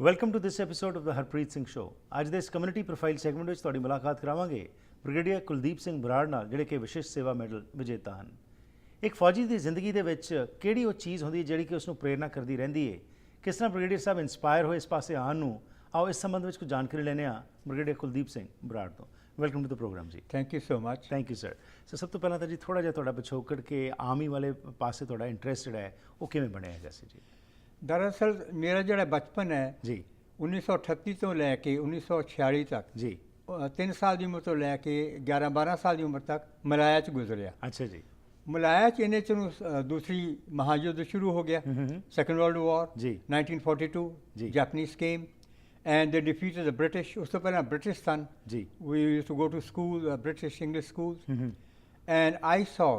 Welcome to this episode of the Harpreet Singh show. ਅੱਜ ਦੇ ਇਸ ਕਮਿਊਨਿਟੀ ਪ੍ਰੋਫਾਈਲ ਸੈਗਮੈਂਟ ਵਿੱਚ ਤੁਹਾਡੀ ਮੁਲਾਕਾਤ ਕਰਾਵਾਂਗੇ ਬ੍ਰਿਗੇਡੀਅਰ ਕੁਲਦੀਪ ਸਿੰਘ ਬਰਾੜ ਨਾਲ, ਜਿਹੜੇ ਕਿ ਵਿਸ਼ਿਸ਼ਟ ਸੇਵਾ ਮੈਡਲ ਵਿਜੇਤਾ ਹਨ। ਇੱਕ ਫੌਜੀ ਦੀ ਜ਼ਿੰਦਗੀ ਦੇ ਵਿੱਚ ਕਿਹੜੀ ਉਹ ਚੀਜ਼ ਹੁੰਦੀ ਹੈ ਜਿਹੜੀ ਕਿ ਉਸ ਨੂੰ ਪ੍ਰੇਰਨਾ ਕਰਦੀ ਰਹਿੰਦੀ ਹੈ? ਕਿਸ ਤਰ੍ਹਾਂ ਬ੍ਰਿਗੇਡੀਅਰ ਸਾਹਿਬ ਇੰਸਪਾਇਰ ਹੋਏ ਇਸ ਪਾਸੇ ਆਉਣ ਨੂੰ? ਆਓ ਇਸ ਸੰਬੰਧ ਵਿੱਚ ਕੁਝ ਜਾਣਕਾਰੀ ਲੈਂਦੇ ਹਾਂ ਬ੍ਰਿਗੇਡੀਅਰ ਕੁਲਦੀਪ ਸਿੰਘ ਬਰਾੜ ਤੋਂ। ਵੈਲਕਮ ਟੂ ਦ ਪ੍ਰੋਗਰਾਮ ਜੀ। Thank you so much. Thank you sir. ਸਭ ਤੋਂ ਪਹਿਲਾਂ ਤਾਂ ਜੀ ਥੋੜ੍ਹਾ ਜਿਹਾ ਤੁਹਾਡਾ ਪਿਛੋਕੜ ਕਿ ਆਰਮੀ ਵਾਲੇ ਪਾਸੇ ਤੁਹਾਡਾ ਇੰਟਰਸਟ ਜਿਹੜਾ ਹੈ ਉਹ ਕਿਵੇਂ ਬਣਿਆ ਹੈਗਾ ਸੀ ਜੀ? ਦਰਅਸਲ ਮੇਰਾ ਜਿਹੜਾ ਬਚਪਨ ਹੈ ਜੀ 1938 ਤੋਂ ਲੈ ਕੇ 1946 ਤੱਕ ਜੀ 3 ਸਾਲ ਦੀ ਉਮਰ ਤੋਂ ਲੈ ਕੇ 11-12 ਸਾਲ ਦੀ ਉਮਰ ਤੱਕ ਮਲਾਇਆ 'ਚ ਗੁਜ਼ਰਿਆ। ਅੱਛਾ ਜੀ। ਮਲਾਇਆ 'ਚ ਇਹਨੇ 'ਚ ਨੂੰ ਦੂਸਰੀ ਮਹਾਯੁੱਧ ਸ਼ੁਰੂ ਹੋ ਗਿਆ, ਸੈਕੰਡ ਵਰਲਡ ਵਾਰ ਜੀ 1942 ਜੀ। ਜਾਪਨੀਜ਼ ਕੇਮ ਐਂਡ ਦੇ ਡਿਫੀਟਡ ਦ ਬ੍ਰਿਟਿਸ਼। ਉਸ ਤੋਂ ਪਹਿਲਾਂ ਬ੍ਰਿਟਿਸ਼ ਸਨ ਜੀ। We used to go to school, British English schools, and I so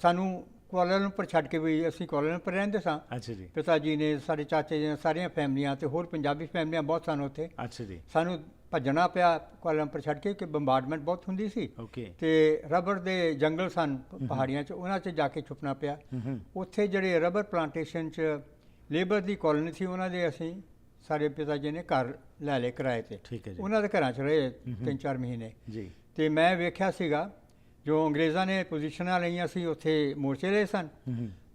ਸਾਨੂੰ ਕੁਆਲਾਲੰਪੁਰ ਛੱਡ ਕੇ ਵੀ ਅਸੀਂ ਕੁਆਲਾਲੰਪੁਰ ਰਹਿੰਦੇ ਸਾਂ। ਅੱਛਾ ਜੀ। ਪਿਤਾ ਜੀ ਨੇ, ਸਾਡੇ ਚਾਚੇ ਜੀ ਨੇ, ਸਾਰੀਆਂ ਫੈਮਲੀਆਂ ਅਤੇ ਹੋਰ ਪੰਜਾਬੀ ਫੈਮਲੀਆਂ ਬਹੁਤ ਸਨ ਉੱਥੇ। ਅੱਛਾ ਜੀ। ਸਾਨੂੰ ਭੱਜਣਾ ਪਿਆ ਕੁਆਲਾਲੰਪੁਰ ਛੱਡ ਕੇ ਕਿ ਬੰਬਾਰਡਮੈਂਟ ਬਹੁਤ ਹੁੰਦੀ ਸੀ ਓਕੇ। ਅਤੇ ਰਬੜ ਦੇ ਜੰਗਲ ਸਨ ਪਹਾੜੀਆਂ 'ਚ, ਉਹਨਾਂ 'ਚ ਜਾ ਕੇ ਛੁਪਣਾ ਪਿਆ। ਉੱਥੇ ਜਿਹੜੇ ਰਬੜ ਪਲਾਂਟੇਸ਼ਨ 'ਚ ਲੇਬਰ ਦੀ ਕਾਲੋਨੀ ਸੀ, ਉਹਨਾਂ ਦੇ ਅਸੀਂ ਸਾਡੇ ਪਿਤਾ ਜੀ ਨੇ ਘਰ ਲੈ ਲਏ ਕਿਰਾਏ 'ਤੇ। ਠੀਕ ਹੈ ਜੀ। ਉਹਨਾਂ ਦੇ ਘਰਾਂ 'ਚ ਰਹੇ 3-4 ਮਹੀਨੇ ਜੀ। ਅਤੇ ਮੈਂ ਵੇਖਿਆ ਸੀਗਾ ਜੋ ਅੰਗਰੇਜ਼ਾਂ ਨੇ ਪੋਜੀਸ਼ਨਾਂ ਲਈਆਂ ਸੀ, ਉੱਥੇ ਮੋਰਚੇ ਲਏ ਸਨ।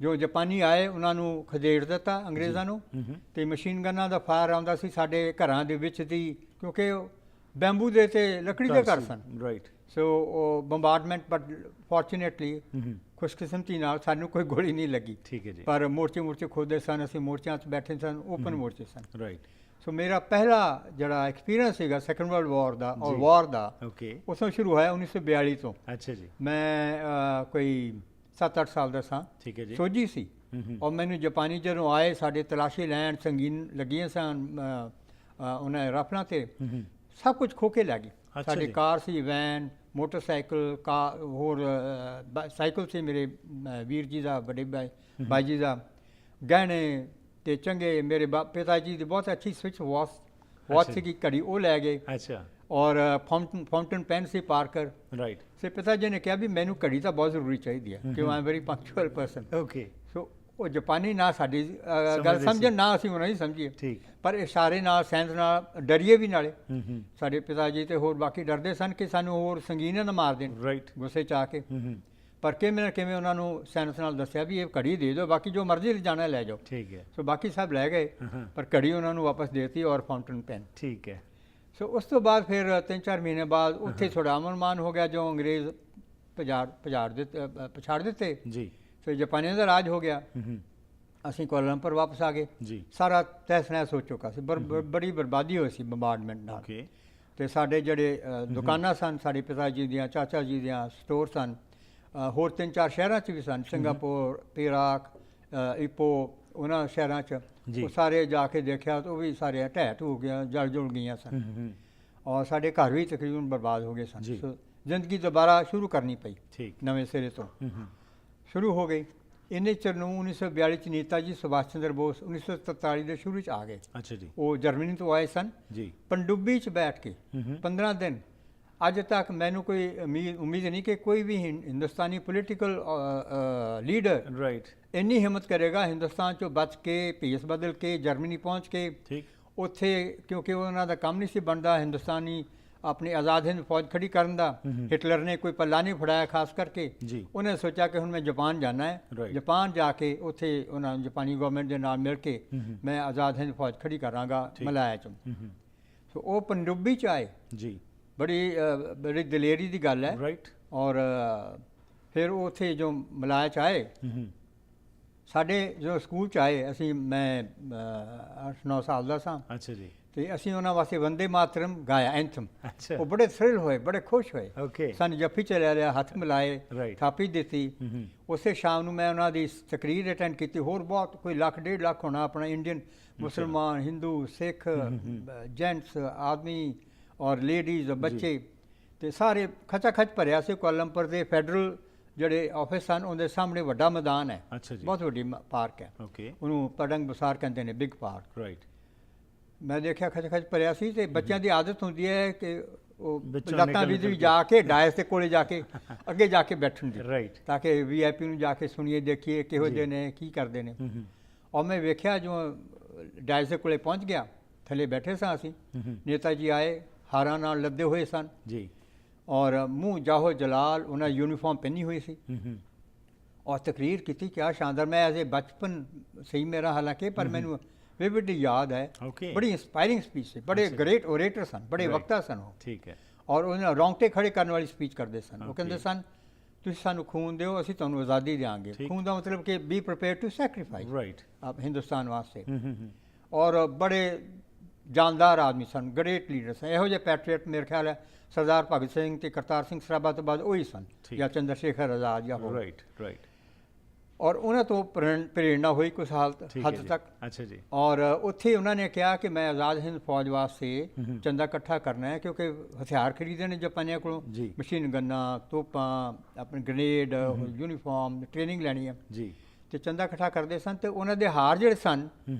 ਜੋ ਜਾਪਾਨੀ ਆਏ ਉਹਨਾਂ ਨੂੰ ਖਦੇੜ ਦਿੱਤਾ ਅੰਗਰੇਜ਼ਾਂ ਨੂੰ, ਅਤੇ ਮਸ਼ੀਨ ਗਨਾਂ ਦਾ ਫਾਇਰ ਆਉਂਦਾ ਸੀ ਸਾਡੇ ਘਰਾਂ ਦੇ ਵਿੱਚ ਦੀ, ਕਿਉਂਕਿ ਉਹ ਬੈਂਬੂ ਦੇ ਅਤੇ ਲੱਕੜੀ ਦੇ ਘਰ ਸਨ। ਰਾਈਟ। ਸੋ ਉਹ ਬੰਬਾਰਡਮੈਂਟ, ਬਟ ਫੋਰਚੂਨੇਟਲੀ ਖੁਸ਼ਕਿਸਮਤੀ ਨਾਲ ਸਾਨੂੰ ਕੋਈ ਗੋਲੀ ਨਹੀਂ ਲੱਗੀ। ਠੀਕ ਹੈ ਜੀ। ਪਰ ਮੋਰਚੇ ਖੋਦੇ ਸਨ, ਅਸੀਂ ਮੋਰਚਿਆਂ 'ਚ ਬੈਠੇ ਸਨ, ਓਪਨ ਮੋਰਚੇ ਸਨ। ਰਾਈਟ। ਸੋ ਮੇਰਾ ਪਹਿਲਾ ਜਿਹੜਾ ਐਕਸਪੀਰੀਅੰਸ ਸੀਗਾ ਸੈਕੰਡ ਵਰਲਡ ਵਾਰ ਦਾ ਔਰ ਵਾਰ ਦਾ, ਓਕੇ, ਉੱਥੋਂ ਸ਼ੁਰੂ ਹੋਇਆ 1942 ਤੋਂ। ਅੱਛਾ ਜੀ। ਮੈਂ ਕੋਈ 7-8 ਸਾਲ ਦਾ ਸਾਂ। ਠੀਕ ਹੈ ਜੀ। ਸੋਝੀ ਸੀ ਔਰ ਮੈਨੂੰ ਜਾਪਾਨੀ ਜਦੋਂ ਆਏ ਸਾਡੇ ਤਲਾਸ਼ੀ ਲੈਣ ਸੰਗੀਨ ਲੱਗੀਆਂ ਸਨ ਉਹਨਾਂ ਦੇ ਰਾਫਲਾਂ 'ਤੇ, ਸਭ ਕੁਝ ਖੋਹ ਕੇ ਲੈ ਗਏ। ਸਾਡੀ ਕਾਰ ਸੀ, ਵੈਨ, ਮੋਟਰਸਾਈਕਲ, ਹੋਰ ਸਾਈਕਲ ਸੀ ਮੇਰੇ ਵੀਰ ਜੀ ਦਾ, ਵੱਡੇ ਬਾਈ ਜੀ ਦਾ, ਗਹਿਣੇ ਅਤੇ ਚੰਗੇ ਮੇਰੇ ਪਿਤਾ ਜੀ ਦੀ ਬਹੁਤ ਅੱਛੀ ਸਵਿਚ ਵਾਚ ਸੀਗੀ, ਘੜੀ ਉਹ ਲੈ ਗਏ। ਅੱਛਾ। ਔਰ ਫਾਊਂਟਨ ਪੈਨ ਸੀ ਪਾਰਕਰ। ਰਾਈਟ। ਸੇ ਪਿਤਾ ਜੀ ਨੇ ਕਿਹਾ ਵੀ ਮੈਨੂੰ ਘੜੀ ਤਾਂ ਬਹੁਤ ਜ਼ਰੂਰੀ ਚਾਹੀਦੀ ਹੈ, ਕਿ ਆਈ ਵੈਰੀ ਪੰਕਚੁਅਲ ਪਰਸਨ। ਓਕੇ। ਸੋ ਉਹ ਜਾਪਾਨੀ ਨਾ ਸਾਡੀ ਗੱਲ ਸਮਝਣ, ਨਾ ਅਸੀਂ ਉਹਨਾਂ ਦੀ ਸਮਝੀਏ, ਠੀਕ, ਪਰ ਇਸ਼ਾਰੇ ਨਾਲ, ਸੈਂਸ ਨਾਲ ਡਰੀਏ ਵੀ ਨਾਲੇ। ਸਾਡੇ ਪਿਤਾ ਜੀ ਅਤੇ ਹੋਰ ਬਾਕੀ ਡਰਦੇ ਸਨ ਕਿ ਸਾਨੂੰ ਹੋਰ ਸੰਗੀਨ ਨਾ ਮਾਰ ਦੇਣ। ਰਾਈਟ। ਗੁੱਸੇ 'ਚ ਆ ਕੇ। ਪਰ ਕਿਵੇਂ ਨਾ ਕਿਵੇਂ ਉਹਨਾਂ ਨੂੰ ਸੈਂਸ ਨਾਲ ਦੱਸਿਆ ਵੀ ਇਹ ਘੜੀ ਦੇ ਦਿਓ, ਬਾਕੀ ਜੋ ਮਰਜ਼ੀ ਲਿਜਾਣਾ ਲੈ ਜਾਓ। ਠੀਕ ਹੈ। ਸੋ ਬਾਕੀ ਸਭ ਲੈ ਗਏ, ਪਰ ਘੜੀ ਉਹਨਾਂ ਨੂੰ ਵਾਪਸ ਦੇ ਦਿੱਤੀ ਔਰ ਫਾਊਂਟਨ ਪੈਨ। ਠੀਕ ਹੈ। ਸੋ ਉਸ ਤੋਂ ਬਾਅਦ ਫਿਰ 3-4 ਮਹੀਨੇ ਬਾਅਦ ਉੱਥੇ ਥੋੜ੍ਹਾ ਅਮਨ-ਮਾਨ ਹੋ ਗਿਆ, ਜੋ ਅੰਗਰੇਜ਼ ਪਛਾੜ ਦਿੱਤੇ ਜੀ। ਫਿਰ ਜਾਪਾਨੀਆਂ ਦਾ ਰਾਜ ਹੋ ਗਿਆ। ਅਸੀਂ ਕੁਆਲਾਲੰਪੁਰ ਵਾਪਸ ਆ ਗਏ ਜੀ। ਸਾਰਾ ਤਹਿਸ ਨਹਿਸ ਹੋ ਚੁੱਕਾ ਸੀ, ਬੜੀ ਬਰਬਾਦੀ ਹੋਈ ਸੀ ਬੰਬਾਰਡਮੈਂਟ ਨਾਲ। ਅਤੇ ਸਾਡੇ ਜਿਹੜੇ ਦੁਕਾਨਾਂ ਸਨ, ਸਾਡੇ ਪਿਤਾ ਜੀ ਦੀਆਂ, ਚਾਚਾ ਜੀ ਦੀਆਂ ਸਟੋਰ ਸਨ, ਹੋਰ 3-4 ਸ਼ਹਿਰਾਂ 'ਚ ਵੀ ਸਨ, ਸਿੰਗਾਪੁਰ, ਪੀਰਾਕ, ਇਪੋ, ਉਹਨਾਂ ਸ਼ਹਿਰਾਂ 'ਚ। ਉਹ ਸਾਰੇ ਜਾ ਕੇ ਦੇਖਿਆ ਤਾਂ ਉਹ ਵੀ ਸਾਰੇ ਢਹਿ ਹੋ ਗਿਆ, ਜਲ ਜੁਲ ਗਈਆਂ ਸਨ, ਔਰ ਸਾਡੇ ਘਰ ਵੀ ਤਕਰੀਬਨ ਬਰਬਾਦ ਹੋ ਗਏ ਸਨ। ਸੋ ਜ਼ਿੰਦਗੀ ਦੁਬਾਰਾ ਸ਼ੁਰੂ ਕਰਨੀ ਪਈ, ਨਵੇਂ ਸਿਰੇ ਤੋਂ ਸ਼ੁਰੂ ਹੋ ਗਈ। ਇੰਨੇ ਚਿਰ ਨੂੰ 1942 'ਚ ਨੇਤਾ ਜੀ ਸੁਭਾਸ਼ ਚੰਦਰ ਬੋਸ 1943 ਦੇ ਸ਼ੁਰੂ 'ਚ ਆ ਗਏ। ਅੱਛਾ ਜੀ। ਉਹ ਜਰਮਨੀ ਤੋਂ ਆਏ ਸਨ ਜੀ। ਪਣਡੁੱਬੀ 'ਚ ਬੈਠ ਕੇ 15 ਦਿਨ, ਅੱਜ ਤੱਕ ਮੈਨੂੰ ਕੋਈ ਉਮੀਦ ਨਹੀਂ ਕਿ ਕੋਈ ਵੀ ਹਿੰਦੁਸਤਾਨੀ ਪੋਲੀਟੀਕਲ ਲੀਡਰ ਇੰਨੀ ਹਿੰਮਤ ਕਰੇਗਾ ਹਿੰਦੁਸਤਾਨ 'ਚੋਂ ਬਚ ਕੇ, ਭੇਸ ਬਦਲ ਕੇ ਜਰਮਨੀ ਪਹੁੰਚ ਕੇ ਉੱਥੇ, ਕਿਉਂਕਿ ਉਹਨਾਂ ਦਾ ਕੰਮ ਨਹੀਂ ਸੀ ਬਣਦਾ ਹਿੰਦੁਸਤਾਨੀ ਆਪਣੀ ਆਜ਼ਾਦ ਹਿੰਦ ਫੌਜ ਖੜੀ ਕਰਨ ਦਾ। ਹਿਟਲਰ ਨੇ ਕੋਈ ਪੱਲਾ ਨਹੀਂ ਫੜਾਇਆ ਖਾਸ ਕਰਕੇ। ਉਹਨੇ ਸੋਚਿਆ ਕਿ ਹੁਣ ਮੈਂ ਜਾਪਾਨ ਜਾਣਾ ਹੈ, ਜਾਪਾਨ ਜਾ ਕੇ ਉੱਥੇ ਉਹਨਾਂ ਜਾਪਾਨੀ ਗਵਰਨਮੈਂਟ ਦੇ ਨਾਲ ਮਿਲ ਕੇ ਮੈਂ ਆਜ਼ਾਦ ਹਿੰਦ ਫੌਜ ਖੜੀ ਕਰਾਂਗਾ ਮਲਾਇਆ 'ਚ। ਸੋ ਉਹ ਪਣਡੁੱਬੀ 'ਚ ਆਏ ਜੀ। ਬੜੀ ਦਲੇਰੀ ਦੀ ਗੱਲ ਹੈ। ਰਾਈਟ। ਔਰ ਫਿਰ ਉਹ ਉੱਥੇ ਜੋ ਮਲਾਇਆ 'ਚ ਆਏ, ਸਾਡੇ ਜੋ ਸਕੂਲ 'ਚ ਆਏ, ਅਸੀਂ ਮੈਂ 8-9 ਸਾਲ ਦਾ ਸਾਂ। ਅੱਛਾ ਜੀ। ਅਤੇ ਅਸੀਂ ਉਹਨਾਂ ਵਾਸਤੇ ਵੰਦੇ ਮਾਤਰਮ ਗਾਇਆ, ਐਂਥਮ। ਉਹ ਬੜੇ ਥ੍ਰਿਲ ਹੋਏ, ਬੜੇ ਖੁਸ਼ ਹੋਏ। ਓਕੇ। ਸਾਨੂੰ ਜੱਫੀ 'ਚ ਲੈ ਲਿਆ, ਹੱਥ ਮਿਲਾਏ, ਥਾਪੀ ਦਿੱਤੀ। ਉਸੇ ਸ਼ਾਮ ਨੂੰ ਮੈਂ ਉਹਨਾਂ ਦੀ ਤਕਰੀਰ ਅਟੈਂਡ ਕੀਤੀ। ਹੋਰ ਬਹੁਤ ਕੋਈ 1-1.5 ਲੱਖ ਹੋਣਾ ਆਪਣਾ ਇੰਡੀਅਨ, ਮੁਸਲਮਾਨ, ਹਿੰਦੂ, ਸਿੱਖ, ਜੈਂਟਸ ਆਦਮੀ ਔਰ ਲੇਡੀਜ਼, ਬੱਚੇ, ਅਤੇ ਸਾਰੇ ਖਚਾ ਖਚ ਭਰਿਆ ਸੀ। ਕੁਆਲਾਲੰਪੁਰ ਦੇ ਫੈਡਰਲ ਜਿਹੜੇ ਆਫਿਸ ਸਨ ਉਹਦੇ ਸਾਹਮਣੇ ਵੱਡਾ ਮੈਦਾਨ ਹੈ, ਅੱਛਾ ਜੀ, ਬਹੁਤ ਵੱਡੀ ਪਾਰਕ ਹੈ, ਓਕੇ, ਉਹਨੂੰ ਪੜੰਗ ਬਸਾਰ ਕਹਿੰਦੇ ਨੇ, ਬਿਗ ਪਾਰਕ। ਰਾਈਟ। ਮੈਂ ਦੇਖਿਆ ਖਚ ਭਰਿਆ ਸੀ, ਤੇ ਬੱਚਿਆਂ ਦੀ ਆਦਤ ਹੁੰਦੀ ਹੈ ਕਿ ਉਹ ਵਿੱਚੋਂ ਲੱਤਾਂ ਨਿਕਲ ਵੀ ਜਾ ਕੇ ਡਾਇਸ ਦੇ ਕੋਲੇ ਜਾ ਕੇ ਅੱਗੇ ਜਾ ਕੇ ਬੈਠਣ ਦੀ, ਰਾਈਟ, ਤਾਂ ਕਿ ਵੀਆਈਪੀ ਨੂੰ ਜਾ ਕੇ ਸੁਣੀਏ, ਦੇਖੀਏ ਕਿਹੋ ਜਿਹੇ ਨੇ, ਕੀ ਕਰਦੇ ਨੇ। ਔਰ ਮੈਂ ਵੇਖਿਆ ਜੋ ਡਾਇਸ ਦੇ ਕੋਲੇ ਪਹੁੰਚ ਗਿਆ, ਥੱਲੇ ਬੈਠੇ ਸਾਂ ਅਸੀਂ, ਨੇਤਾ ਜੀ ਆਏ, ਹਾਰਾਂ ਨਾਲ ਲੱਦੇ ਹੋਏ ਸਨ ਜੀ, ਔਰ ਮੂੰਹ ਜਾਹੋ ਜਲਾਲ, ਉਹਨਾਂ ਯੂਨੀਫਾਰਮ ਪਹਿਨੀ ਹੋਈ ਸੀ, ਔਰ ਤਕਰੀਰ ਕੀਤੀ। ਕਿਆ ਸ਼ਾਨਦਾਰ। ਮੈਂ ਐਜ਼ ਏ ਬਚਪਨ ਸਹੀ ਮੇਰਾ ਹਾਲਾਂਕਿ, ਪਰ ਮੈਨੂੰ ਵਿਵਿਡਲੀ ਯਾਦ ਹੈ। ਬੜੀ ਇੰਸਪਾਇਰਿੰਗ ਸਪੀਚ ਸੀ, ਬੜੇ ਗ੍ਰੇਟ ਓਰੇਟਰ ਸਨ, ਬੜੇ ਵਕਤਾ ਸਨ ਉਹ, ਠੀਕ ਹੈ। ਔਰ ਉਹਨਾਂ ਰੌਂਗਟੇ ਖੜੇ ਕਰਨ ਵਾਲੀ ਸਪੀਚ ਕਰਦੇ ਸਨ। ਉਹ ਕਹਿੰਦੇ ਸਨ, ਤੁਸੀਂ ਸਾਨੂੰ ਖੂਨ ਦਿਓ, ਅਸੀਂ ਤੁਹਾਨੂੰ ਆਜ਼ਾਦੀ ਦਿਆਂਗੇ। ਖੂਨ ਦਾ ਮਤਲਬ ਕਿ be prepare to sacrifice, right, Hindustan ਵਾਸਤੇ। ਔਰ ਬੜੇ ਜਾਨਦਾਰ ਆਦਮੀ ਸਨ, ਗ੍ਰੇਟ ਲੀਡਰ ਸਨ। ਇਹੋ ਜਿਹੇ ਪੈਟਰੀਅਟ ਮੇਰੇ ਖਿਆਲ ਹੈ ਸਰਦਾਰ ਭਗਤ ਸਿੰਘ ਤੇ ਕਰਤਾਰ ਸਿੰਘ ਸਰਾਭਾ ਤੋਂ ਬਾਅਦ ਉਹੀ ਸਨ, ਜਾਂ ਚੰਦਰ ਸ਼ੇਖਰ ਆਜ਼ਾਦ ਜਾਂ ਹੋਰ। Right, right. ਔਰ ਉਹਨਾਂ ਤੋਂ ਪ੍ਰੇਰਣਾ ਹੋਈ ਕੁਛ ਹੱਦ ਤੱਕ। ਅੱਛਾ ਜੀ। ਔਰ ਉੱਥੇ ਉਹਨਾਂ ਨੇ ਕਿਹਾ ਕਿ ਮੈਂ ਆਜ਼ਾਦ ਹਿੰਦ ਫੌਜ ਵਾਸਤੇ ਚੰਦਾ ਇਕੱਠਾ ਕਰਨਾ ਹੈ, ਕਿਉਂਕਿ ਹਥਿਆਰ ਖਰੀਦੇ ਨੇ ਜਾਪਾਨੀਆਂ ਕੋਲੋਂ, ਮਸ਼ੀਨ ਗੰਨਾਂ, ਤੋਪਾਂ, ਆਪਣੇ ਗ੍ਰੇਨੇਡ, ਯੂਨੀਫਾਰਮ, ਟ੍ਰੇਨਿੰਗ ਲੈਣੀ ਹੈ ਜੀ। ਤੇ ਚੰਦਾ ਇਕੱਠਾ ਕਰਦੇ ਸਨ, ਤੇ ਉਹਨਾਂ ਦੇ ਹਾਰ ਜਿਹੜੇ ਸਨ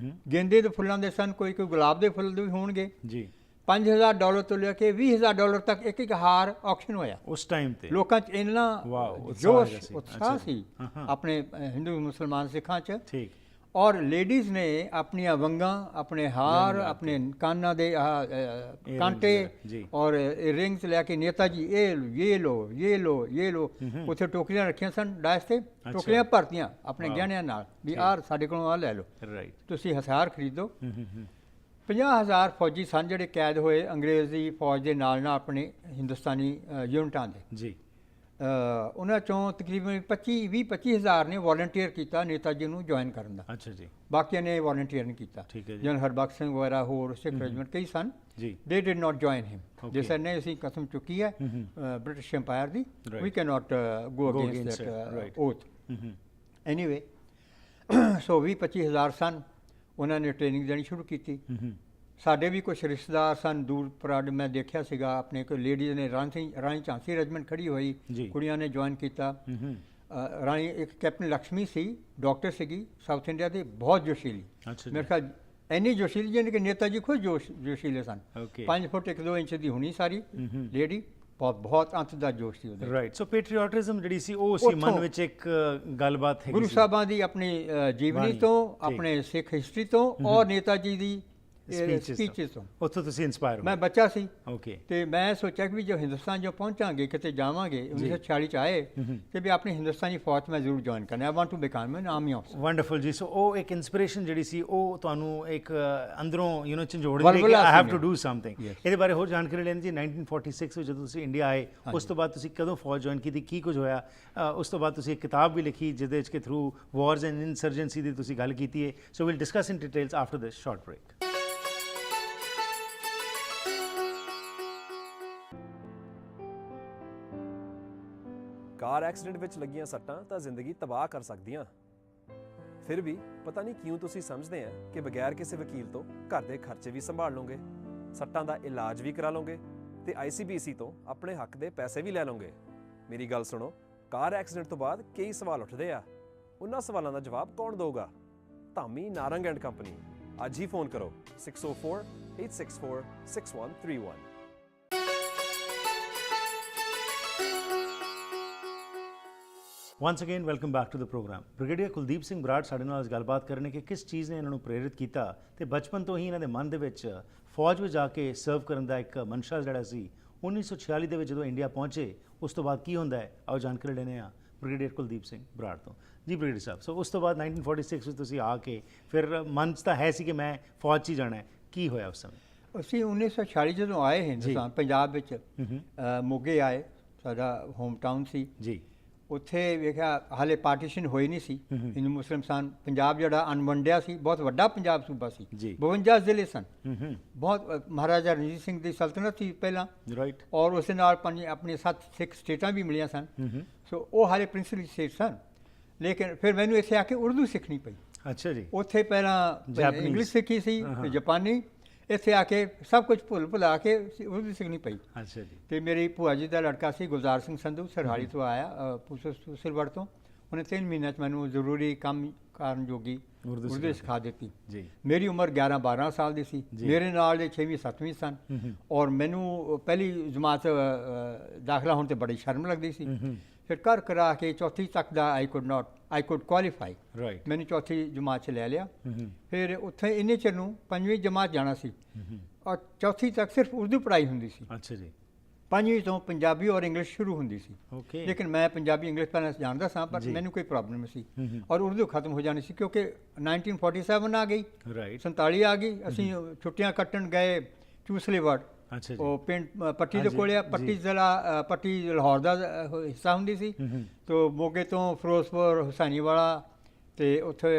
ਗੇਂਦੇ ਦੇ ਫੁੱਲਾਂ ਦੇ ਸਨ, ਕੋਈ ਗੁਲਾਬ ਦੇ ਫੁੱਲ ਦੇ ਵੀ ਹੋਣਗੇ ਜੀ। $5000 ਤੋਂ ਲੈ ਕੇ $20000 ਤੱਕ ਇੱਕ ਇੱਕ ਹਾਰ ਆਕਸ਼ਨ ਹੋਇਆ ਉਸ ਟਾਈਮ ਤੇ। ਲੋਕਾਂ 'ਚ ਇੰਨਾ ਜੋਸ਼ ਉਤਸ਼ਾਹ ਸੀ ਆਪਣੇ ਹਿੰਦੂ ਮੁਸਲਮਾਨ ਸਿੱਖਾਂ 'ਚ। ਠੀਕ। ਔਰ ਲੇਡੀਜ਼ ਨੇ ਆਪਣੀਆਂ ਵੰਗਾਂ, ਆਪਣੇ ਹਾਰ, ਆਪਣੇ ਕਾਨਾਂ ਦੇ ਕਾਂਟੇ ਔਰ ਰਿੰਗਸ ਲੈ ਕੇ, ਨੇਤਾ ਜੀ ਇਹ ਲੋ ਉੱਥੇ ਟੋਕਰੀਆਂ ਰੱਖੀਆਂ ਸਨ ਡਾਇਸ ਤੇ, ਟੋਕਰੀਆਂ ਭਰਤੀਆਂ ਆਪਣੇ ਗਹਿਣਿਆਂ ਨਾਲ, ਵੀ ਆਹ ਸਾਡੇ ਕੋਲੋਂ ਆਹ ਲੈ ਲਓ, ਤੁਸੀਂ ਹਥਿਆਰ ਖਰੀਦੋ। 50,000 ਫੌਜੀ ਸਨ ਜਿਹੜੇ ਕੈਦ ਹੋਏ ਅੰਗਰੇਜ਼ ਦੀ ਫੌਜ ਦੇ ਨਾਲ ਆਪਣੇ ਹਿੰਦੁਸਤਾਨੀ ਯੂਨਿਟਾਂ ਦੇ ਜੀ। ਉਹਨਾਂ 'ਚੋਂ ਤਕਰੀਬਨ 20-25,000 ਨੇ ਵਾਲੰਟੀਅਰ ਕੀਤਾ ਨੇਤਾ ਜੀ ਨੂੰ ਜੁਆਇਨ ਕਰਨ ਦਾ। ਅੱਛਾ ਜੀ। ਬਾਕੀਆਂ ਨੇ ਵਾਲੰਟੀਅਰ ਨਹੀਂ ਕੀਤਾ। ਜਨਰਲ ਹਰਬਖਸ਼ ਸਿੰਘ ਵਗੈਰਾ ਹੋਰ ਸਿੱਖ ਰੈਜੀਮੈਂਟ ਕਈ ਸਨ ਜੀ, ਦੇ ਡਿਡ ਨਾਟ ਜੁਆਇਨ ਹਿਮ। ਜੇ ਸਰ ਨੇ ਅਸੀਂ ਕਸਮ ਚੁੱਕੀ ਹੈ ਬ੍ਰਿਟਿਸ਼ ਐਮਪਾਇਰ ਦੀ, we can not go against that oath. Anyway, so 20-25,000 ਸਨ। ਉਹਨਾਂ ਨੇ ਟ੍ਰੇਨਿੰਗ ਦੇਣੀ ਸ਼ੁਰੂ ਕੀਤੀ। ਸਾਡੇ ਵੀ ਕੁਛ ਰਿਸ਼ਤੇਦਾਰ ਸਨ ਦੂਰ ਪਰਾਡ, ਮੈਂ ਦੇਖਿਆ ਸੀਗਾ ਆਪਣੇ ਕੋਈ ਲੇਡੀਜ਼ ਨੇ, ਰਾਣੀ ਝਾਂਸੀ ਰੈਜੀਮੈਂਟ ਖੜੀ ਹੋਈ, ਕੁੜੀਆਂ ਨੇ ਜੁਆਇਨ ਕੀਤਾ। ਰਾਣੀ ਇੱਕ ਕੈਪਟਨ ਲਕਸ਼ਮੀ ਸੀ, ਡਾਕਟਰ ਸੀਗੀ, ਸਾਊਥ ਇੰਡੀਆ ਦੀ, ਬਹੁਤ ਜੋਸ਼ੀਲੀ। ਮੇਰੇ ਖਿਆਲ ਇੰਨੀ ਜੋਸ਼ੀਲੀ ਜਿਹਨੇ ਕਿ ਨੇਤਾ ਜੀ ਖੁਦ ਜੋਸ਼ੀਲੇ ਸਨ। 5 ਫੁੱਟ 1-2 ਇੰਚ ਦੀ ਹੋਣੀ ਸਾਰੀ ਲੇਡੀ, ਬਹੁਤ ਅੰਤ ਦਾ ਜੋਸ਼ ਸੀ ਉਹਦੇ। ਰਾਈਟ। ਸੋ ਪੈਟਰੀਓਟਿਜ਼ਮ ਜਿਹੜੀ ਸੀ ਉਹ ਸੀ ਮਨ ਵਿੱਚ ਇੱਕ ਗੱਲਬਾਤ ਹੈ ਗੁਰੂ ਸਾਹਿਬਾਂ ਦੀ ਆਪਣੀ ਜੀਵਨੀ ਤੋਂ, ਆਪਣੇ ਸਿੱਖ ਹਿਸਟਰੀ ਤੋਂ, ਔਰ ਨੇਤਾ ਜੀ ਦੀ ਸਪੀਚਿਸ ਤੋਂ। ਉੱਥੋਂ ਤੁਸੀਂ ਇਨਸਪਾਇਰ ਹੋ। ਮੈਂ ਬੱਚਾ ਸੀ, ਓਕੇ, ਤੇ ਮੈਂ ਸੋਚਿਆ ਕਿ ਵੀ ਜੋ ਹਿੰਦੁਸਤਾਨ ਜੋ ਪਹੁੰਚਾਂਗੇ, ਕਿਤੇ ਜਾਵਾਂਗੇ, 1946 'ਚ ਆਏ, ਤੇ ਵੀ ਆਪਣੀ ਹਿੰਦੁਸਤਾਨੀ ਫੌਜ ਮੈਂ ਜ਼ਰੂਰ ਜੁਆਇਨ ਕਰਨਾ। I want to become an army officer. Wonderful ਜੀ। ਸੋ ਉਹ ਇੱਕ ਇਨਸਪੀਰੇਸ਼ਨ ਜਿਹੜੀ ਸੀ ਉਹ ਤੁਹਾਨੂੰ ਇੱਕ ਅੰਦਰੋਂ ਝੰਜੋੜ ਦੇ ਕਿ I have to do something. ਇਹਦੇ ਬਾਰੇ ਹੋਰ ਜਾਣਕਾਰੀ ਲੈਣੀ ਜੀ। 1946 ਵਿੱਚ ਜਦੋਂ ਤੁਸੀਂ ਇੰਡੀਆ ਆਏ, ਉਸ ਤੋਂ ਬਾਅਦ ਤੁਸੀਂ ਕਦੋਂ ਫੌਜ ਜੁਆਇਨ ਕੀਤੀ, ਕੀ ਕੁਝ ਹੋਇਆ? ਉਸ ਤੋਂ ਬਾਅਦ ਤੁਸੀਂ ਇੱਕ ਕਿਤਾਬ ਵੀ ਲਿਖੀ ਜਿਹਦੇ ਵਿੱਚ ਕਿ ਥਰੂ ਵਾਰਸ ਐਂਡ ਇਨਸਰਜੈਂਸੀ ਦੀ ਤੁਸੀਂ ਗੱਲ ਕੀਤੀ ਹੈ। So will discuss in details after this short break. Car accident ਵਿੱਚ ਲੱਗੀਆਂ ਸੱਟਾਂ ਤਾਂ ਜ਼ਿੰਦਗੀ ਤਬਾਹ ਕਰ ਸਕਦੀਆਂ। ਫਿਰ ਵੀ ਪਤਾ ਨਹੀਂ ਕਿਉਂ ਤੁਸੀਂ ਸਮਝਦੇ ਆ ਕਿ ਬਗੈਰ ਕਿਸੇ ਵਕੀਲ ਤੋਂ ਘਰ ਦੇ ਖਰਚੇ ਵੀ ਸੰਭਾਲ ਲਓਗੇ, ਸੱਟਾਂ ਦਾ ਇਲਾਜ ਵੀ ਕਰਾ ਲਓਗੇ ਤੇ ICBC ਤੋਂ ਆਪਣੇ ਹੱਕ ਦੇ ਪੈਸੇ ਵੀ ਲੈ ਲਓਗੇ। ਮੇਰੀ ਗੱਲ ਸੁਣੋ, ਕਾਰ ਐਕਸੀਡੈਂਟ ਤੋਂ ਬਾਅਦ ਕਈ ਸਵਾਲ ਉੱਠਦੇ ਆ। ਉਹਨਾਂ ਸਵਾਲਾਂ ਦਾ ਜਵਾਬ ਕੌਣ ਦੇਊਗਾ? Dhami Narang and company. ਅੱਜ ਹੀ ਫੋਨ ਕਰੋ 604-864-6131। Once again welcome back to the program. Brigadier Kuldeep Singh Brar ਸਾਡੇ ਨਾਲ ਅੱਜ ਗੱਲਬਾਤ ਕਰਨ ਕਿ ਕਿਸ ਚੀਜ਼ ਨੇ ਇਹਨਾਂ ਨੂੰ ਪ੍ਰੇਰਿਤ ਕੀਤਾ ਤੇ ਬਚਪਨ ਤੋਂ ਹੀ ਇਹਨਾਂ ਦੇ ਮਨ ਦੇ ਵਿੱਚ ਫੌਜ ਵਿੱਚ ਜਾ ਕੇ ਸਰਵ ਕਰਨ ਦਾ ਇੱਕ ਮਨਸ਼ਾ ਜਿਹੜਾ ਸੀ। 1946 ਦੇ ਵਿੱਚ ਜਦੋਂ ਇੰਡੀਆ ਪਹੁੰਚੇ, ਉਸ ਤੋਂ ਬਾਅਦ ਕੀ ਹੁੰਦਾ ਹੈ, ਆਓ ਜਾਣਕਾਰੀ ਲੈਣੇ ਆ ਬ੍ਰਿਗੇਡੀਅਰ ਕੁਲਦੀਪ ਸਿੰਘ ਬਰਾੜ ਤੋਂ। ਜੀ ਬ੍ਰਿਗੇਡੀਅਰ ਸਾਹਿਬ, ਸੋ ਉਸ ਤੋਂ ਬਾਅਦ 1946 ਵਿੱਚ ਤੁਸੀਂ ਆ ਕੇ ਫਿਰ ਮਨ 'ਚ ਤਾਂ ਹੈ ਸੀ ਕਿ ਮੈਂ ਫੌਜ 'ਚ ਹੀ ਜਾਣਾ ਹੈ, ਕੀ ਹੋਇਆ ਉਸ ਸਮੇਂ? ਅਸੀਂ 1946 ਜਦੋਂ ਆਏ ਹਿੰਦੁਸਤਾਨ, ਪੰਜਾਬ ਵਿੱਚ ਮੋਗੇ ਆਏ, ਸਾਡਾ ਹੋਮ ਟਾਊਨ ਸੀ ਜੀ। ਉੱਥੇ ਵੇਖਿਆ ਹਾਲੇ ਪਾਰਟੀਸ਼ਨ ਹੋਈ ਨਹੀਂ ਸੀ ਹਿੰਦੂ ਮੁਸਲਮਾਨ। ਪੰਜਾਬ ਜਿਹੜਾ ਅਣਵੰਡਿਆ ਸੀ, ਬਹੁਤ ਵੱਡਾ ਪੰਜਾਬ ਸੂਬਾ ਸੀ, 52 ਜ਼ਿਲ੍ਹੇ ਸਨ, ਬਹੁਤ। ਮਹਾਰਾਜਾ ਰਣਜੀਤ ਸਿੰਘ ਦੀ ਸਲਤਨਤ ਸੀ ਪਹਿਲਾਂ, ਰਾਈਟ, ਔਰ ਉਸ ਦੇ ਨਾਲ ਆਪਣੀ 7 ਸਿੱਖ ਸਟੇਟਾਂ ਵੀ ਮਿਲੀਆਂ ਸਨ। ਸੋ ਉਹ ਹਾਲੇ ਪ੍ਰਿੰਸਲੀ ਸਟੇਟ ਸਨ। ਲੇਕਿਨ ਫਿਰ ਮੈਨੂੰ ਇੱਥੇ ਆ ਕੇ ਉਰਦੂ ਸਿੱਖਣੀ ਪਈ। ਅੱਛਾ ਜੀ। ਉੱਥੇ ਪਹਿਲਾਂ ਇੰਗਲਿਸ਼ ਸਿੱਖੀ ਸੀ, ਫਿਰ ਜਾਪਾਨੀ, ਇੱਥੇ ਆ ਕੇ ਸਭ ਕੁਝ ਭੁੱਲ ਭੁਲਾ ਕੇ ਉਰਦੂ ਸਿੱਖਣੀ ਪਈ। ਅੱਛਾ ਜੀ। ਤੇ ਮੇਰੀ ਭੂਆ ਜੀ ਦਾ ਲੜਕਾ ਸੀ ਗੁਲਜ਼ਾਰ ਸਿੰਘ ਸੰਧੂ, ਸਰਹਾਲੀ ਤੋਂ ਆਇਆ ਪੁਸਲਵੜ ਤੋਂ। ਉਹਨੇ 3 ਮਹੀਨਿਆਂ 'ਚ ਮੈਨੂੰ ਜ਼ਰੂਰੀ ਕੰਮ ਕਾਰਨ ਜੋਗੀ ਉਰਦੂ ਸਿਖਾ ਦਿੱਤੀ ਜੀ। ਮੇਰੀ ਉਮਰ 11-12 ਸਾਲ ਦੀ ਸੀ, ਮੇਰੇ ਨਾਲ ਦੇ 6ਵੀਂ 7ਵੀਂ ਸਨ, ਔਰ ਮੈਨੂੰ ਪਹਿਲੀ ਜਮਾਤ ਦਾਖਲਾ ਹੋਣ ਤੇ ਬੜੀ ਸ਼ਰਮ ਲੱਗਦੀ ਸੀ। ਫਿਰ ਕਰ ਕਰਾ ਕੇ ਚੌਥੀ ਤੱਕ ਦਾ ਆਈ ਕੁਡ ਕੁਆਲੀਫਾਈ, ਰਾਈਟ। ਮੈਨੂੰ ਚੌਥੀ ਜਮਾਤ 'ਚ ਲੈ ਲਿਆ। ਫਿਰ ਉੱਥੇ ਇੰਨੇ ਚਿਰ ਨੂੰ 5ਵੀਂ ਜਮਾਤ ਜਾਣਾ ਸੀ, ਔਰ ਚੌਥੀ ਤੱਕ ਸਿਰਫ ਉਰਦੂ ਪੜ੍ਹਾਈ ਹੁੰਦੀ ਸੀ। ਅੱਛਾ ਜੀ। 5ਵੀਂ ਤੋਂ ਪੰਜਾਬੀ ਔਰ ਇੰਗਲਿਸ਼ ਸ਼ੁਰੂ ਹੁੰਦੀ ਸੀ। ਓਕੇ। ਲੇਕਿਨ ਮੈਂ ਪੰਜਾਬੀ ਇੰਗਲਿਸ਼ ਪਹਿਲਾਂ ਜਾਣਦਾ ਸਾਂ, ਪਰ ਮੈਨੂੰ ਕੋਈ ਪ੍ਰੋਬਲਮ ਸੀ, ਔਰ ਉਰਦੂ ਖਤਮ ਹੋ ਜਾਣੀ ਸੀ ਕਿਉਂਕਿ 1947 ਆ ਗਈ, ਰਾਈਟ। 47 ਆ ਗਈ। ਅਸੀਂ ਛੁੱਟੀਆਂ ਕੱਟਣ ਗਏ ਚੂਸਲੇਵੜ, ਅੱਛਾ ਜੀ। ਉਹ ਪਿੰਡ ਪੱਟੀ ਦੇ ਕੋਲ ਆ। ਪੱਟੀ ਜ਼ਿਲ੍ਹਾ, ਪੱਟੀ ਲਾਹੌਰ ਦਾ ਹਿੱਸਾ ਹੁੰਦੀ ਸੀ। ਤੋ ਮੋਗੇ ਤੋਂ ਫਿਰੋਜ਼ਪੁਰ, ਹੁਸੈਨੀਵਾਲਾ ਤੇ ਉੱਥੇ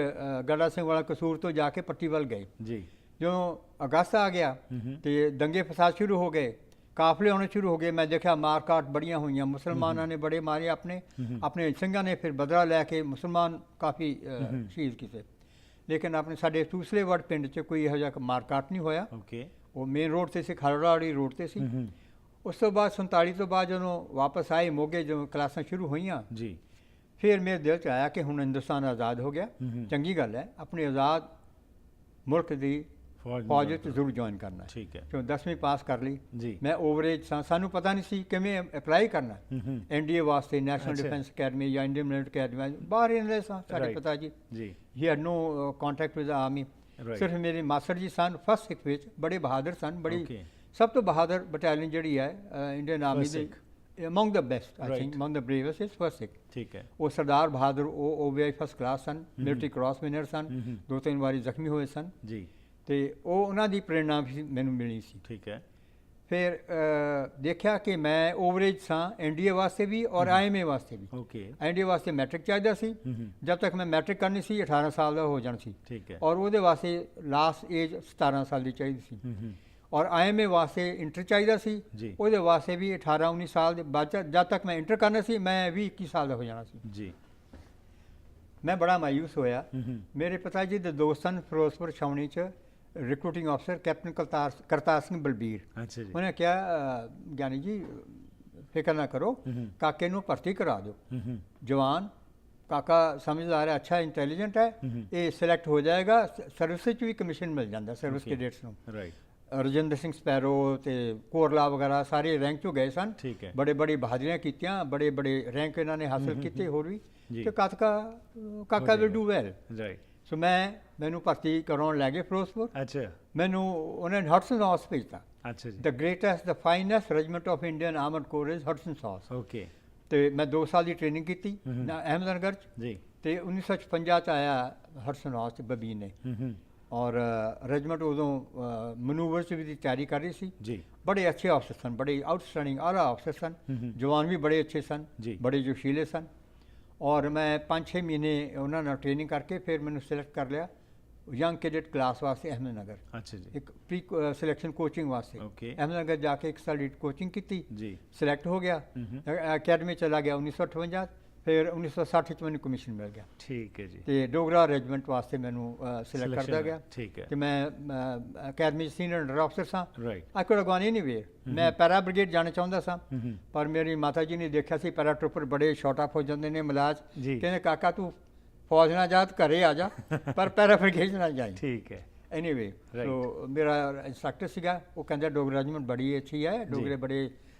ਗੜਾ ਸਿੰਘ ਵਾਲਾ, ਕਸੂਰ ਤੋਂ ਜਾ ਕੇ ਪੱਟੀ ਵੱਲ ਗਏ ਜੀ। ਜਦੋਂ ਅਗਸਤ ਆ ਗਿਆ ਤੇ ਦੰਗੇ ਫਸਾਦ ਸ਼ੁਰੂ ਹੋ ਗਏ, ਕਾਫਲੇ ਹੋਣੇ ਸ਼ੁਰੂ ਹੋ ਗਏ। ਮੈਂ ਦੇਖਿਆ ਮਾਰਕਾਟ ਬੜੀਆਂ ਹੋਈਆਂ, ਮੁਸਲਮਾਨਾਂ ਨੇ ਬੜੇ ਮਾਰੇ ਆਪਣੇ ਸਿੰਘਾਂ ਨੇ। ਫਿਰ ਬਦਲਾ ਲੈ ਕੇ ਮੁਸਲਮਾਨ ਕਾਫੀ ਸ਼ਹੀਦ ਕੀਤੇ, ਲੇਕਿਨ ਆਪਣੇ ਸਾਡੇ ਚੂਸਲੇਵੜ ਪਿੰਡ 'ਚ ਕੋਈ ਇਹੋ ਜਿਹਾ ਮਾਰਕਾਟ ਨਹੀਂ ਹੋਇਆ। ਓਕੇ। ਉਹ ਮੇਨ ਰੋਡ ਤੇ ਸੀ, ਖਰੜਾੜੀ ਰੋਡ ਤੇ ਸੀ। ਉਸ ਤੋਂ ਬਾਅਦ 47 ਤੋਂ ਬਾਅਦ ਜਦੋਂ ਵਾਪਸ ਆਏ ਮੋਗੇ, ਜਦੋਂ ਕਲਾਸਾਂ ਸ਼ੁਰੂ ਹੋਈਆਂ ਜੀ, ਫਿਰ ਮੇਰੇ ਦਿਲ 'ਚ ਆਇਆ ਕਿ ਹੁਣ ਹਿੰਦੁਸਤਾਨ ਆਜ਼ਾਦ ਹੋ ਗਿਆ, ਚੰਗੀ ਗੱਲ ਹੈ, ਆਪਣੇ ਆਜ਼ਾਦ ਮੁਲਕ ਦੀ ਫੌਜ 'ਚ ਜ਼ਰੂਰ ਜੁਆਇਨ ਕਰਨਾ। ਠੀਕ ਹੈ। ਕਿਉਂ 10ਵੀਂ ਪਾਸ ਕਰ ਲਈ ਜੀ। ਮੈਂ ਓਵਰੇਜ ਸਾਂ, ਸਾਨੂੰ ਪਤਾ ਨਹੀਂ ਸੀ ਕਿਵੇਂ ਅਪਲਾਈ ਕਰਨਾ ਐਨਡੀਏ ਵਾਸਤੇ, ਨੈਸ਼ਨਲ ਡਿਫੈਂਸ ਅਕੈਡਮੀ ਜਾਂ ਇੰਡੀਅਨ ਮਿਲਟਰੀ ਅਕੈਡਮੀ, ਬਾਹਰ ਹੀ ਰਹਿੰਦੇ ਸਾਂ ਸਾਡੇ ਪਿਤਾ ਜੀ। ਜੀ। He had no contact with army. ਸਿਰਫ ਮੇਰੇ ਮਾਸਟਰ ਜੀ ਸਨ ਫਸਟ ਸਿੱਖ ਵਿੱਚ, ਬੜੇ ਬਹਾਦਰ ਸਨ, ਬੜੀ ਸਭ ਤੋਂ ਬਹਾਦਰ ਬਟਾਲੀਅਨ ਜਿਹੜੀ ਹੈ ਇੰਡੀਅਨ ਆਰਮੀ ਦੀ, among the best I think, among the bravest is first Sikh. ਠੀਕ ਹੈ। ਉਹ ਸਰਦਾਰ ਬਹਾਦਰ ਉਹ OVI ਫਸਟ ਕਲਾਸ ਸਨ, ਮਿਲਟਰੀ ਕ੍ਰਾਸ ਵਿਨਰ ਸਨ, 2-3 ਵਾਰੀ ਜ਼ਖਮੀ ਹੋਏ ਸਨ ਜੀ। ਤੇ ਉਹ ਉਹਨਾਂ ਦੀ ਪ੍ਰੇਰਣਾ ਵੀ ਮੈਨੂੰ ਮਿਲੀ ਸੀ। ਠੀਕ ਹੈ। ਫਿਰ ਦੇਖਿਆ ਕਿ ਮੈਂ ਓਵਰੇਜ ਸਾਂ ਐਨਡੀਏ ਵਾਸਤੇ ਵੀ ਔਰ IMA ਵਾਸਤੇ ਵੀ। ਓਕੇ। ਐਨਡੀਏ ਵਾਸਤੇ ਮੈਟ੍ਰਿਕ ਚਾਹੀਦਾ ਸੀ, ਜਦ ਤੱਕ ਮੈਂ ਮੈਟ੍ਰਿਕ ਕਰਨੀ ਸੀ 18 ਸਾਲ ਦਾ ਹੋ ਜਾਣਾ ਸੀ। ਠੀਕ ਹੈ। ਔਰ ਉਹਦੇ ਵਾਸਤੇ ਲਾਸਟ ਏਜ 17 ਸਾਲ ਦੀ ਚਾਹੀਦੀ ਸੀ। ਔਰ IMA ਵਾਸਤੇ ਇੰਟਰ ਚਾਹੀਦਾ ਸੀ, ਉਹਦੇ ਵਾਸਤੇ ਵੀ 18-19 ਸਾਲ ਦੇ ਬਾਅਦ, ਜਦ ਤੱਕ ਮੈਂ ਇੰਟਰ ਕਰਨਾ ਸੀ ਮੈਂ 20-21 ਸਾਲ ਦਾ ਹੋ ਜਾਣਾ ਸੀ। ਜੀ। ਮੈਂ ਬੜਾ ਮਾਯੂਸ ਹੋਇਆ। ਮੇਰੇ ਪਿਤਾ ਜੀ ਦੇ ਦੋਸਤ ਸਨ ਫਿਰੋਜ਼ਪੁਰ ਛਾਉਣੀ 'ਚ ਰਿਕਰੂਟਿੰਗ ਅਫਸਰ ਕੈਪਟਨ ਕਰਤਾਰ ਸਿੰਘ ਬਲਬੀਰ। ਅੱਛਾ ਜੀ। ਉਹਨੇ ਕਿਹਾ ਗਿਆਨੀ ਜੀ ਫਿਕਰ ਨਾ ਕਰੋ, ਕਾਕੇ ਨੂੰ ਭਰਤੀ ਕਰਾ ਦਿਓ, ਜਵਾਨ ਕਾਕਾ ਸਮਝਦਾਰ ਹੈ, ਅੱਛਾ ਇੰਟੈਲੀਜੈਂਟ ਹੈ, ਇਹ ਸਿਲੈਕਟ ਹੋ ਜਾਏਗਾ, ਸਰਵਿਸ 'ਚ ਵੀ ਕਮਿਸ਼ਨ ਮਿਲ ਜਾਂਦਾ ਸਰਵਿਸ ਕੈਡੇਟਸ ਨੂੰ। ਰਾਈਟ। ਰਜਿੰਦਰ ਸਿੰਘ ਸਪੈਰੋ ਤੇ ਕੋਰਲਾ ਵਗੈਰਾ ਸਾਰੇ ਰੈਂਕ 'ਚੋਂ ਗਏ ਸਨ। ਠੀਕ ਹੈ। ਬੜੇ ਬਹਾਦਰੀਆਂ ਕੀਤੀਆਂ, ਬੜੇ ਰੈਂਕ ਇਹਨਾਂ ਨੇ ਹਾਸਲ ਕੀਤੇ ਹੋਰ ਵੀ। ਤੇ ਕਾਕਾ ਵਿਲ ਡੂ ਵੈਲ। ਰਾਈਟ। ਸੋ ਮੈਨੂੰ ਭਰਤੀ ਕਰਾਉਣ ਲੈ ਗਏ ਫਿਰੋਜ਼ਪੁਰ। ਅੱਛਾ। ਮੈਨੂੰ ਉਹਨੇ ਹਡਸਨ ਹਾਊਸ ਭੇਜਤਾ। ਅੱਛਾ ਜੀ। ਦ greatest the finest regiment of Indian armed course Hudson house. Okay. ਤੇ ਮੈਂ 2 ਸਾਲ ਦੀ ਟ੍ਰੇਨਿੰਗ ਕੀਤੀ ਅਹਿਮਦਨਗਰ 'ਚ ਜੀ। ਤੇ 1956 'ਚ ਆਇਆ ਹਡਸਨ ਹਾਊਸ 'ਚ ਬਬੀ ਨੇ, ਔਰ ਰੈਜੀਮੈਂਟ ਉਦੋਂ ਮਨੂਵਰ 'ਚ ਵੀ ਦੀ ਤਿਆਰੀ ਕਰ ਰਹੀ ਸੀ ਜੀ। ਬੜੇ ਅੱਛੇ ਅਫਸਰ ਸਨ, ਬੜੇ ਆਊਟਸਟੈਂਡਿੰਗ ਆਲਾ ਅਫਸਰ ਸਨ, ਜਵਾਨ ਵੀ ਬੜੇ ਅੱਛੇ ਸਨ, ਬੜੇ ਜੋਸ਼ੀਲੇ ਸਨ। ਔਰ ਮੈਂ 5-6 ਮਹੀਨੇ ਉਹਨਾਂ ਨਾਲ ਟ੍ਰੇਨਿੰਗ ਕਰਕੇ ਫਿਰ ਮੈਨੂੰ ਸਿਲੈਕਟ ਕਰ ਲਿਆ ਯੰਗ ਕੈਡੇਟ ਕਲਾਸ ਵਾਸਤੇ ਅਹਿਮਦਨਗਰ। ਅੱਛਾ ਜੀ। ਇੱਕ ਪ੍ਰੀ ਸਿਲੈਕਸ਼ਨ ਕੋਚਿੰਗ ਵਾਸਤੇ ਅਹਿਮਦਨਗਰ ਜਾ ਕੇ 1 ਸਾਲ ਦੀ ਕੋਚਿੰਗ ਕੀਤੀ ਜੀ, ਸਿਲੈਕਟ ਹੋ ਗਿਆ, ਅਕੈਡਮੀ ਚਲਾ ਗਿਆ 1958। ਫਿਰ 1960 'ਚ ਮੈਨੂੰ ਕਮਿਸ਼ਨ ਮਿਲ ਗਿਆ। ਠੀਕ ਹੈ ਜੀ। ਤੇ ਡੋਗਰਾ ਰੈਜੀਮੈਂਟ ਵਾਸਤੇ ਮੈਨੂੰ ਸਿਲੈਕਟ ਕਰਦਾ ਗਿਆ। ਠੀਕ ਹੈ। ਤੇ ਮੈਂ ਅਕੈਡਮੀ ਸੀਨੀਅਰ ਅੰਡਰ ਅਫਸਰ ਸਾਂ। Right. I could have gone anywhere. ਮੈਂ ਪੈਰਾ ਬ੍ਰਿਗੇਡ ਜਾਣਾ ਚਾਹੁੰਦਾ ਸਾਂ, ਪਰ ਮੇਰੀ ਮਾਤਾ ਜੀ ਨੇ ਦੇਖਿਆ ਸੀ ਪੈਰਾ ਟਰੂਪਰ ਬੜੇ ਸ਼ਾਰਟ ਆਫ ਹੋ ਜਾਂਦੇ ਨੇ ਮਲਾਜ, ਕਹਿੰਦੇ ਕਾਕਾ ਤੂੰ ਫੌਜ ਨਾਲ ਜਾ, ਘਰੇ ਆ ਜਾ, ਪਰ ਪੈਰਾ ਬ੍ਰਿਗੇਡ ਨਾਲ ਜਾਈ। ਠੀਕ ਹੈ। ਐਨੀਵੇ ਸੋ ਮੇਰਾ ਇੰਸਟਰਕਟਰ ਸੀਗਾ, ਉਹ ਕਹਿੰਦਾ ਡੋਗਰਾ ਰੈਜੀਮੈਂਟ ਬੜੀ ਅੱਛੀ ਹੈ, ਡੋਗਰੇ ਬੜੇ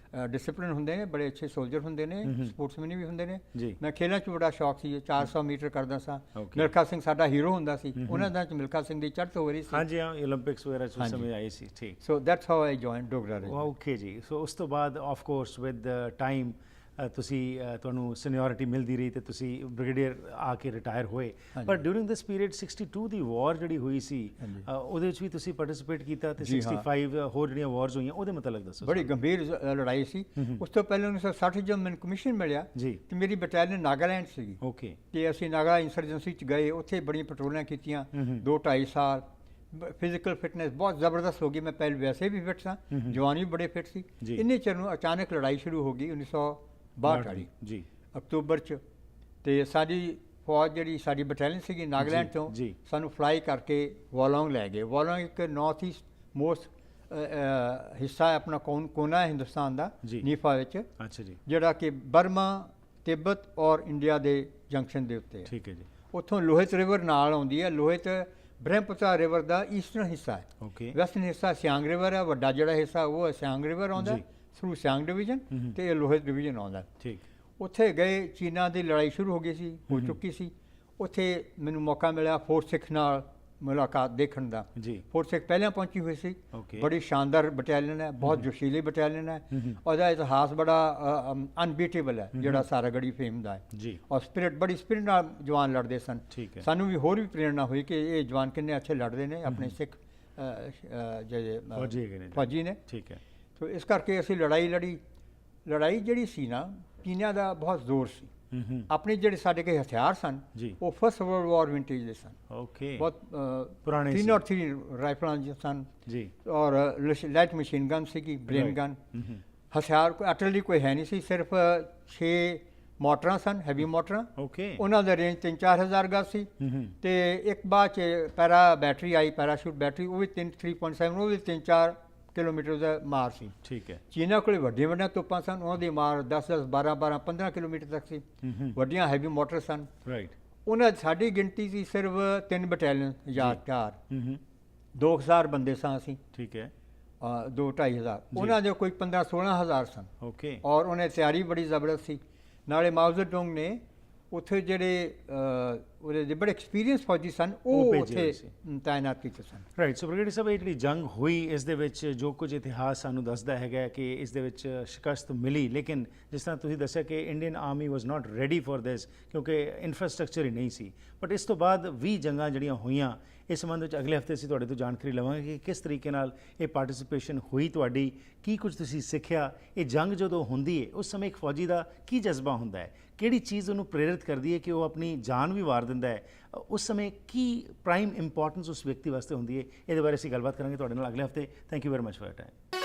ਡਿਸਪਲਿਨ ਹੁੰਦੇ ਨੇ, ਬੜੇ ਅੱਛੇ ਸੋਲਜਰ ਹੁੰਦੇ ਨੇ, ਸਪੋਰਟਸਮੈਨ ਵੀ ਹੁੰਦੇ ਨੇ। ਮੈਂ ਖੇਡਾਂ 'ਚ ਬੜਾ ਸ਼ੌਕ ਸੀ, 400 ਮੀਟਰ ਕਰਦਾ ਸਾਂ। ਮਿਲਖਾ ਸਿੰਘ ਸਾਡਾ ਹੀਰੋ ਹੁੰਦਾ ਸੀ, ਉਹਨਾਂ ਦਿਨਾਂ 'ਚ ਮਿਲਖਾ ਸਿੰਘ ਦੀ ਚੜ੍ਹਤ ਹੋ ਰਹੀ ਸੀ। ਹਾਂਜੀ ਹਾਂ, ਓਲੰਪਿਕਸ ਵਗੈਰਾ 'ਚ ਉਸ ਸਮੇਂ ਆਏ ਸੀ। ਠੀਕ। So that's how I joined Dogra regiment. Okay ਜੀ। ਸੋ ਉਸ ਤੋਂ ਬਾਅਦ ਆਫ ਕੋਰਸ ਵਿਦ ਟਾਈਮ ਤੁਹਾਨੂੰ ਸੀਨੀਅਰਿਟੀ ਮਿਲਦੀ ਰਹੀ ਤੇ ਤੁਸੀਂ ਬ੍ਰਿਗੇਡੀਅਰ ਆ ਕੇ ਰਿਟਾਇਰ ਹੋਏ। ਪਰ ਡਿਊਰਿੰਗ ਦਿਸ ਪੀਰੀਅਡ 62 ਦੀ ਵਾਰ ਜਿਹੜੀ ਹੋਈ ਸੀ, ਉਹਦੇ ਵਿੱਚ ਵੀ ਤੁਸੀਂ ਪਾਰਟਿਸਿਪੇਟ ਕੀਤਾ ਤੇ 65 ਹੋਰ ਜਿਹੜੀਆਂ ਵਾਰਸ ਹੋਈਆਂ ਉਹਦੇ ਮੁਤਲਕ ਦੱਸੋ। ਬੜੀ ਗੰਭੀਰ ਲੜਾਈ ਸੀ। ਉਸ ਤੋਂ ਪਹਿਲਾਂ 1960 ਜਦੋਂ ਮੈਨੂੰ ਕਮਿਸ਼ਨ ਮਿਲਿਆ ਤੇ ਮੇਰੀ ਬਟਾਲੀਅਨ ਨਾਗਾਲੈਂਡ ਸੀਗੀ। ਓਕੇ। ਤੇ ਅਸੀਂ ਨਾਗਾ ਇੰਸਰਜੈਂਸੀ 'ਚ ਗਏ, ਉੱਥੇ ਬੜੀਆਂ ਪੈਟਰੋਲਿੰਗਾਂ ਕੀਤੀਆਂ 2-2.5 ਸਾਲ। ਫਿਜ਼ੀਕਲ ਫਿਟਨੈਸ ਬਹੁਤ ਜ਼ਬਰਦਸਤ ਹੋ ਗਈ। ਮੈਂ ਪਹਿਲੇ ਵੈਸੇ ਵੀ ਫਿਟ ਸਾਂ, ਜਵਾਨ ਵੀ ਬੜੇ ਫਿਟ ਸੀ। ਇੰਨੇ ਚਿਰ ਨੂੰ ਅਚਾਨਕ ਲੜਾਈ ਸ਼ੁਰੂ ਹੋ ਗਈ 1962 ਵਾਲੀ ਜੀ, ਅਕਤੂਬਰ 'ਚ। ਤੇ ਸਾਡੀ ਫੌਜ ਜਿਹੜੀ ਸਾਡੀ ਬਟਾਲੀਅਨ ਸੀਗੀ ਨਾਗਾਲੈਂਡ ਤੋਂ, ਸਾਨੂੰ ਫਲਾਈ ਕਰਕੇ ਵੋਲੋਂਗ ਲੈ ਗਏ। ਵੋਲੋਂਗ ਇੱਕ ਨਾਰਥ ਈਸਟ ਮੋਸਟ ਹਿੱਸਾ ਹੈ ਆਪਣਾ ਕੋਨਾ ਹੈ ਹਿੰਦੁਸਤਾਨ ਦਾ ਜੀ। ਨੀਫਾ ਵਿੱਚ, ਅੱਛਾ ਜੀ, ਜਿਹੜਾ ਕਿ ਬਰਮਾ, ਤਿੱਬਤ ਔਰ ਇੰਡੀਆ ਦੇ ਜੰਕਸ਼ਨ ਦੇ ਉੱਤੇ ਹੈ। ਠੀਕ ਹੈ ਜੀ, ਉੱਥੋਂ ਲੋਹਿਤ ਰਿਵਰ ਨਾਲ ਆਉਂਦੀ ਹੈ। ਲੋਹਿਤ ਬ੍ਰਹਮਪੁੱਤਰ ਰਿਵਰ ਦਾ ਈਸਟਰਨ ਹਿੱਸਾ ਹੈ। ਓਕੇ, ਵੈਸਟਰਨ ਹਿੱਸਾ ਸਿਆਂਗ ਰਿਵਰ ਹੈ, ਵੱਡਾ ਜਿਹੜਾ ਹਿੱਸਾ ਉਹ ਹੈ ਸਿਆਂਗ ਰਿਵਰ ਆਉਂਦਾ ਜੀ। ਥਰੂ ਸਿਆਂਗ ਡਿਵੀਜ਼ਨ, ਤੇ ਇਹ ਲੋਹਿਤ ਡਿਵੀਜ਼ਨ ਆਉਂਦਾ। ਠੀਕ, ਉੱਥੇ ਗਏ, ਚੀਨਾ ਦੀ ਲੜਾਈ ਸ਼ੁਰੂ ਹੋ ਗਈ ਸੀ, ਹੋ ਚੁੱਕੀ ਸੀ। ਉੱਥੇ ਮੈਨੂੰ ਮੌਕਾ ਮਿਲਿਆ ਫੋਰਟ ਸਿੱਖ ਨਾਲ ਮੁਲਾਕਾਤ ਦੇਖਣ ਦਾ। ਜੀ, ਫੋਰਟ ਸਿੱਖ ਪਹਿਲਾਂ ਪਹੁੰਚੀ ਹੋਈ ਸੀ। ਓਕੇ, ਬੜੀ ਸ਼ਾਨਦਾਰ ਬਟਾਲੀਅਨ ਹੈ, ਬਹੁਤ ਜੋਸ਼ੀਲੀ ਬਟਾਲੀਅਨ ਹੈ। ਉਹਦਾ ਇਤਿਹਾਸ ਬੜਾ ਅਨਬੀਟੇਬਲ ਹੈ, ਜਿਹੜਾ ਸਾਰਾਗੜੀ ਫੇਮ ਦਾ ਹੈ। ਜੀ, ਔਰ ਬੜੀ ਸਪਿਰਿਟ ਨਾਲ ਜਵਾਨ ਲੜਦੇ ਸਨ। ਠੀਕ ਹੈ, ਸਾਨੂੰ ਵੀ ਹੋਰ ਵੀ ਪ੍ਰੇਰਣਾ ਹੋਈ ਕਿ ਇਹ ਜਵਾਨ ਕਿੰਨੇ ਅੱਛੇ ਲੜਦੇ ਨੇ, ਆਪਣੇ ਸਿੱਖ ਜਿਹੜੇ ਫੌਜੀ ਹੈਗੇ ਨੇ ਜੀ। ਫੌਜੀ ਨੇ। ਠੀਕ ਹੈ, ਸੋ ਇਸ ਕਰਕੇ ਅਸੀਂ ਲੜਾਈ ਲੜੀ। ਲੜਾਈ ਜਿਹੜੀ ਸੀ ਨਾ, ਚੀਨੀਆਂ ਦਾ ਬਹੁਤ ਜ਼ੋਰ ਸੀ। ਆਪਣੇ ਜਿਹੜੇ ਸਾਡੇ ਕੋਲ ਹਥਿਆਰ ਸਨ, ਜੀ, ਉਹ ਫਸਟ ਵਰਲਡ ਵਾਰ ਵਿੰਟੇਜ ਦੇ ਸਨ। ਓਕੇ, ਬਹੁਤ ਪੁਰਾਣੇ ਸੀ। 303 ਰਾਈਫਲਾਂ ਸਨ, ਜੀ, ਔਰ ਲਾਈਟ ਮਸ਼ੀਨ ਗਨ ਸੀਗੀ, ਬ੍ਰੇਨ Right. ਗਨ। ਹਥਿਆਰ ਕੋਈ ਅਟਲੀ ਕੋਈ ਹੈ ਨਹੀਂ ਸੀ, ਸਿਰਫ 6 ਮੋਟਰਾਂ ਸਨ, ਹੈਵੀ ਮੋਟਰਾਂ। ਓਕੇ, ਉਹਨਾਂ ਦਾ ਰੇਂਜ 3-4 ਹਜ਼ਾਰ ਗਜ਼ ਸੀ। ਤੇ ਇੱਕ ਬਾਅਦ 'ਚ ਪੈਰਾ ਬੈਟਰੀ ਆਈ, ਪੈਰਾਸ਼ੂਟ ਬੈਟਰੀ, ਉਹ ਵੀ 3.7, ਉਹ ਵੀ 3-4 ਕਿਲੋਮੀਟਰ ਦਾ ਮਾਰ ਸੀ। ਠੀਕ ਹੈ, ਚੀਨਾ ਕੋਲ ਵੱਡੀਆਂ ਵੱਡੀਆਂ ਤੋਪਾਂ ਸਨ, ਉਹਨਾਂ ਦੀ ਮਾਰ 10-10, 12-12, 15 ਕਿਲੋਮੀਟਰ ਤੱਕ ਸੀ। ਵੱਡੀਆਂ ਹੈਵੀ ਮੋਟਰ ਸਨ। ਰਾਈਟ, ਉਹਨਾਂ ਸਾਡੀ ਗਿਣਤੀ ਸੀ ਸਿਰਫ 3 ਬਟਾਲੀਅਨ, 1000-4, 2000 ਬੰਦੇ ਸਾਂ ਅਸੀਂ, ਠੀਕ ਹੈ, 2-2.5 ਹਜ਼ਾਰ। ਉਹਨਾਂ ਦੇ ਕੋਈ 15-16 ਹਜ਼ਾਰ ਸਨ। ਓਕੇ, ਔਰ ਉਹਨੇ ਤਿਆਰੀ ਬੜੀ ਜ਼ਬਰਦਸਤ ਸੀ। ਨਾਲੇ ਮਾਓ ਜ਼ੇਡੁੰਗ ਨੇ ਉੱਥੇ ਜਿਹੜੇ ਉਹਦੇ ਦੇ ਬੜੇ ਐਕਸਪੀਰੀਅੰਸ ਫੌਜੀ ਸਨ, ਉਹ ਉਹ ਭੇਜੇ ਉੱਥੇ ਹੋਏ ਸੀ। ਤਾਇਨਾਤ ਕੀਤੇ ਸਨ। ਰਾਈਟ। ਸੋ ਬ੍ਰਿਗੇਡੀਅਰ ਸਾਹਿਬ, ਇਹ ਜਿਹੜੀ ਜੰਗ ਹੋਈ, ਇਸ ਦੇ ਵਿੱਚ ਜੋ ਕੁਝ ਇਤਿਹਾਸ ਸਾਨੂੰ ਦੱਸਦਾ ਹੈਗਾ ਕਿ ਇਸ ਦੇ ਵਿੱਚ ਸ਼ਿਕਸਤ ਮਿਲੀ, ਲੇਕਿਨ ਜਿਸ ਤਰ੍ਹਾਂ ਤੁਸੀਂ ਦੱਸਿਆ ਕਿ Indian army was not ready for this, ਕਿਉਂਕਿ ਇਨਫਰਾਸਟ੍ਰਕਚਰ ਹੀ ਨਹੀਂ ਸੀ। ਬਟ ਇਸ ਤੋਂ ਬਾਅਦ 20 ਜੰਗਾਂ ਜਿਹੜੀਆਂ ਹੋਈਆਂ, ਇਸ ਸੰਬੰਧ ਵਿੱਚ ਅਗਲੇ ਹਫਤੇ ਅਸੀਂ ਤੁਹਾਡੇ ਤੋਂ ਜਾਣਕਾਰੀ ਲਵਾਂਗੇ ਕਿ ਕਿਸ ਤਰੀਕੇ ਨਾਲ ਇਹ ਪਾਰਟਿਸਿਪੇਸ਼ਨ ਹੋਈ ਤੁਹਾਡੀ, ਕੀ ਕੁਝ ਤੁਸੀਂ ਸਿੱਖਿਆ। ਇਹ ਜੰਗ ਜਦੋਂ ਹੁੰਦੀ ਹੈ, ਉਸ ਸਮੇਂ ਇੱਕ ਫੌਜੀ ਦਾ ਕੀ ਜਜ਼ਬਾ ਹੁੰਦਾ ਹੈ, ਕਿਹੜੀ ਚੀਜ਼ ਉਹਨੂੰ ਪ੍ਰੇਰਿਤ ਕਰਦੀ ਹੈ ਕਿ ਉਹ ਆਪਣੀ ਜਾਨ ਵੀ ਵਾਰ ਦਿੰਦਾ ਹੈ, ਉਸ ਸਮੇਂ ਕੀ ਪ੍ਰਾਈਮ ਇੰਪੋਰਟੈਂਸ ਉਸ ਵਿਅਕਤੀ ਵਾਸਤੇ ਹੁੰਦੀ ਹੈ। ਇਹਦੇ ਬਾਰੇ ਅਸੀਂ ਗੱਲਬਾਤ ਕਰਾਂਗੇ ਤੁਹਾਡੇ ਨਾਲ ਅਗਲੇ ਹਫਤੇ। Thank you very much for your time.